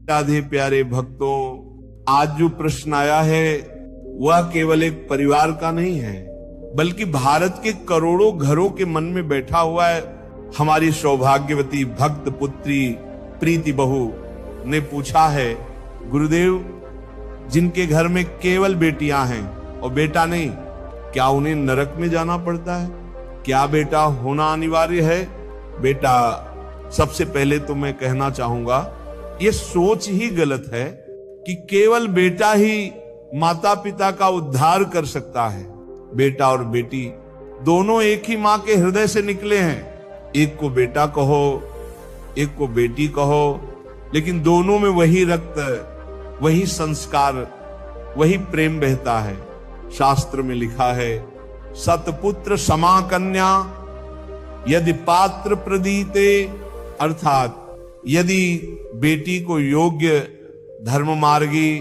राधे प्यारे भक्तों, आज जो प्रश्न आया है वह केवल एक परिवार का नहीं है, बल्कि भारत के करोड़ों घरों के मन में बैठा हुआ है। हमारी सौभाग्यवती भक्त पुत्री प्रीति बहू ने पूछा है, गुरुदेव, जिनके घर में केवल बेटियां हैं और बेटा नहीं, क्या उन्हें नरक में जाना पड़ता है? क्या बेटा होना अनिवार्य है? बेटा, सबसे पहले तो मैं कहना चाहूंगा, ये सोच ही गलत है कि केवल बेटा ही माता पिता का उद्धार कर सकता है। बेटा और बेटी दोनों एक ही मां के हृदय से निकले हैं। एक को बेटा कहो, एक को बेटी कहो, लेकिन दोनों में वही रक्त, वही संस्कार, वही प्रेम बहता है। शास्त्र में लिखा है, सतपुत्र समा कन्या यदि पात्र प्रदीते, अर्थात यदि बेटी को योग्य धर्म मार्गी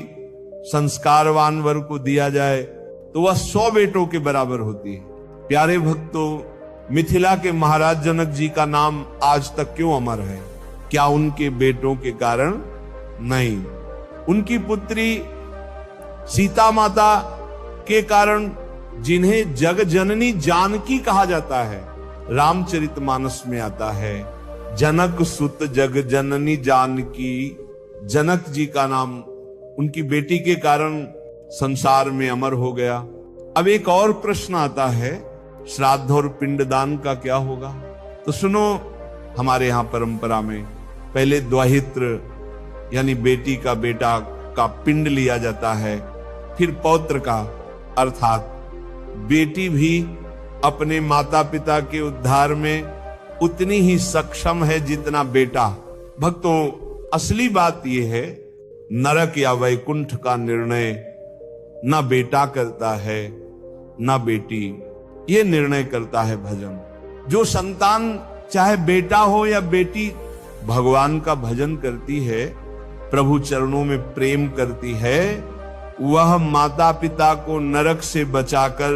संस्कारवान वर को दिया जाए तो वह 100 बेटों के बराबर होती है। प्यारे भक्तों, मिथिला के महाराज जनक जी का नाम आज तक क्यों अमर है? क्या उनके बेटों के कारण? नहीं, उनकी पुत्री सीता माता के कारण, जिन्हें जग जननी जानकी कहा जाता है। रामचरितमानस में आता है, जनक सुत जग जननी जानकी। जनक जी का नाम उनकी बेटी के कारण संसार में अमर हो गया। अब एक और प्रश्न आता है, श्राद्ध और पिंडदान का क्या होगा? तो सुनो, हमारे यहां परंपरा में पहले द्वाहित्र यानी बेटी का बेटा का पिंड लिया जाता है, फिर पौत्र का, अर्थात बेटी भी अपने माता पिता के उद्धार में उतनी ही सक्षम है जितना बेटा। भक्तों, असली बात यह है, नरक या वैकुंठ का निर्णय ना बेटा करता है ना बेटी, ये निर्णय करता है भजन। जो संतान, चाहे बेटा हो या बेटी, भगवान का भजन करती है, प्रभु चरणों में प्रेम करती है, वह माता पिता को नरक से बचाकर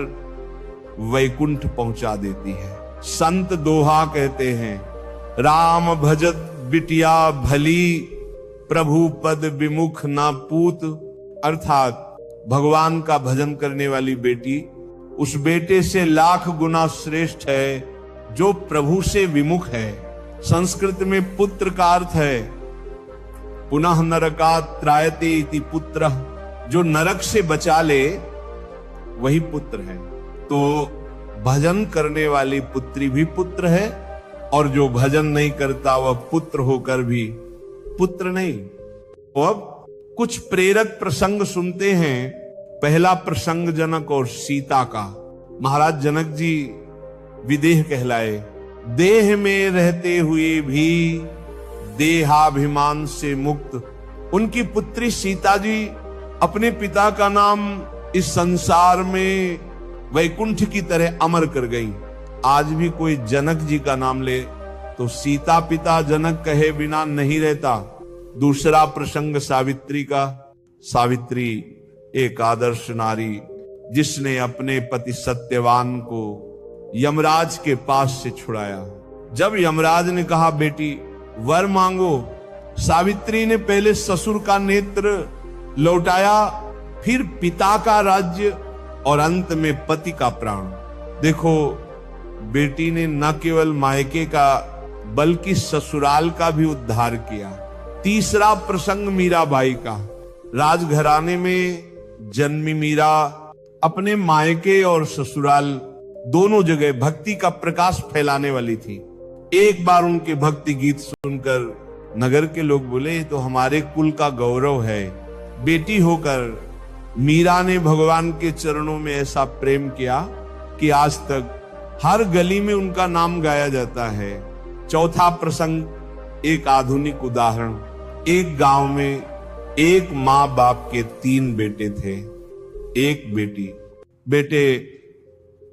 वैकुंठ पहुंचा देती है। संत दोहा कहते हैं, राम भजत बिटिया भली, प्रभु पद विमुख ना पूत। अर्थात भगवान का भजन करने वाली बेटी उस बेटे से लाख गुना श्रेष्ठ है जो प्रभु से विमुख है। संस्कृत में पुत्र का अर्थ है पुनः नरकात् त्रायते इति पुत्र, जो नरक से बचा ले वही पुत्र है। तो भजन करने वाली पुत्री भी पुत्र है, और जो भजन नहीं करता वह पुत्र होकर भी पुत्र नहीं। तो अब कुछ प्रेरक प्रसंग सुनते हैं। पहला प्रसंग जनक और सीता का। महाराज जनक जी विदेह कहलाए, देह में रहते हुए भी देहाभिमान से मुक्त। उनकी पुत्री सीता जी अपने पिता का नाम इस संसार में वैकुंठ की तरह अमर कर गई। आज भी कोई जनक जी का नाम ले तो सीता पिता जनक कहे बिना नहीं रहता। दूसरा प्रसंग सावित्री का। सावित्री एक आदर्श नारी, जिसने अपने पति सत्यवान को यमराज के पास से छुड़ाया। जब यमराज ने कहा बेटी वर मांगो, सावित्री ने पहले ससुर का नेत्र लौटाया, फिर पिता का राज्य और अंत में पति का प्राण। देखो, बेटी ने न केवल मायके का बल्कि ससुराल का भी उद्धार किया। तीसरा प्रसंग मीराबाई का। राजघराने में जन्मी मीरा अपने मायके और ससुराल दोनों जगह भक्ति का प्रकाश फैलाने वाली थी। एक बार उनके भक्ति गीत सुनकर नगर के लोग बोले, तो हमारे कुल का गौरव है। बेटी होकर मीरा ने भगवान के चरणों में ऐसा प्रेम किया कि आज तक हर गली में उनका नाम गाया जाता है। चौथा प्रसंग एक आधुनिक उदाहरण। एक गांव में एक माँ बाप के 3 बेटे थे, एक बेटी। बेटे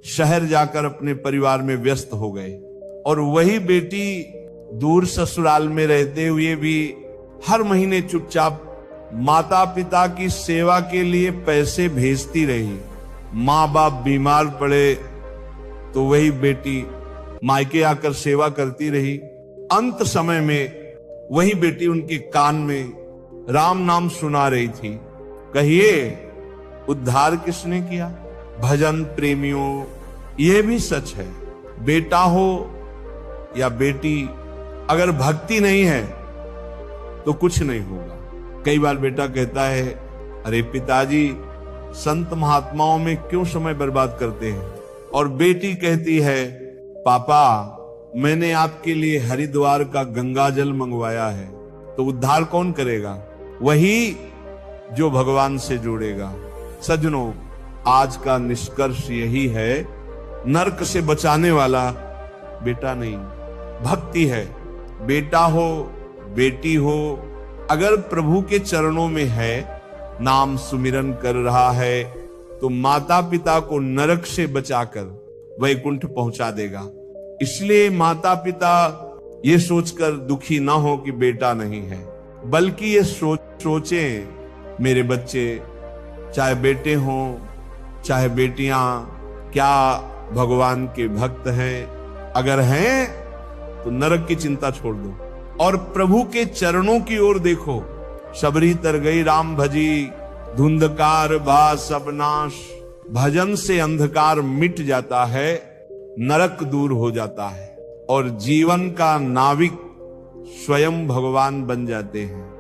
शहर जाकर अपने परिवार में व्यस्त हो गए, और वही बेटी दूर ससुराल में रहते हुए भी हर महीने चुपचाप माता पिता की सेवा के लिए पैसे भेजती रही। माँ बाप बीमार पड़े तो वही बेटी मायके आकर सेवा करती रही। अंत समय में वही बेटी उनके कान में राम नाम सुना रही थी। कहिए, उद्धार किसने किया? भजन प्रेमियों, यह भी सच है, बेटा हो या बेटी, अगर भक्ति नहीं है तो कुछ नहीं होगा। कई बार बेटा कहता है, अरे पिताजी संत महात्माओं में क्यों समय बर्बाद करते हैं? और बेटी कहती है, पापा मैंने आपके लिए हरिद्वार का गंगा जल मंगवाया है। तो उद्धार कौन करेगा? वही जो भगवान से जुड़ेगा। सज्जनों, आज का निष्कर्ष यही है, नरक से बचाने वाला बेटा नहीं, भक्ति है। बेटा हो बेटी हो, अगर प्रभु के चरणों में है, नाम सुमिरन कर रहा है, तो माता पिता को नरक से बचाकर वैकुंठ पहुंचा देगा। इसलिए माता पिता ये सोचकर दुखी ना हो कि बेटा नहीं है, बल्कि ये सोचें मेरे बच्चे, चाहे बेटे हों चाहे बेटियां, क्या भगवान के भक्त हैं? अगर हैं तो नरक की चिंता छोड़ दो और प्रभु के चरणों की ओर देखो। शबरी तर गई राम भजी, धुंधकार बा सब नाश। भजन से अंधकार मिट जाता है, नरक दूर हो जाता है और जीवन का नाविक स्वयं भगवान बन जाते हैं।